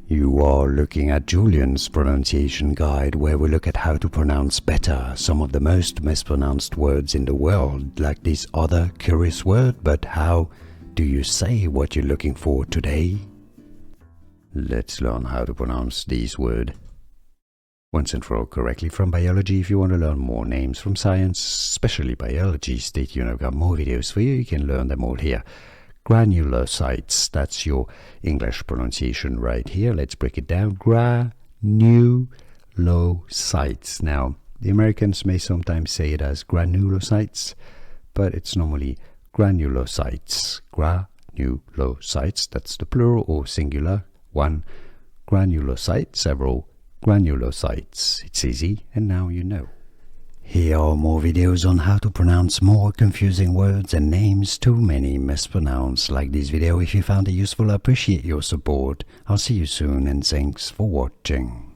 You are looking at Julian's pronunciation guide, where we look at how to pronounce better some of the most mispronounced words in the world, like this other curious word. But how do you say what you're looking for today? Let's learn how to pronounce this word once and for all correctly from biology. If you want to learn more names from science, especially biology, stay tuned. I've got more videos for you. You can learn them all here. Granulocytes, that's your English pronunciation right here. Let's break it down. Granulocytes. Now, the Americans may sometimes say it as granulocytes, but it's normally granulocytes. Granulocytes, that's the plural or singular. One granulocyte, several granulocytes. It's easy, and now you know. Here are more videos on how to pronounce more confusing words and names too many mispronounced. Like this video if you found it useful. I appreciate your support. I'll see you soon, and thanks for watching.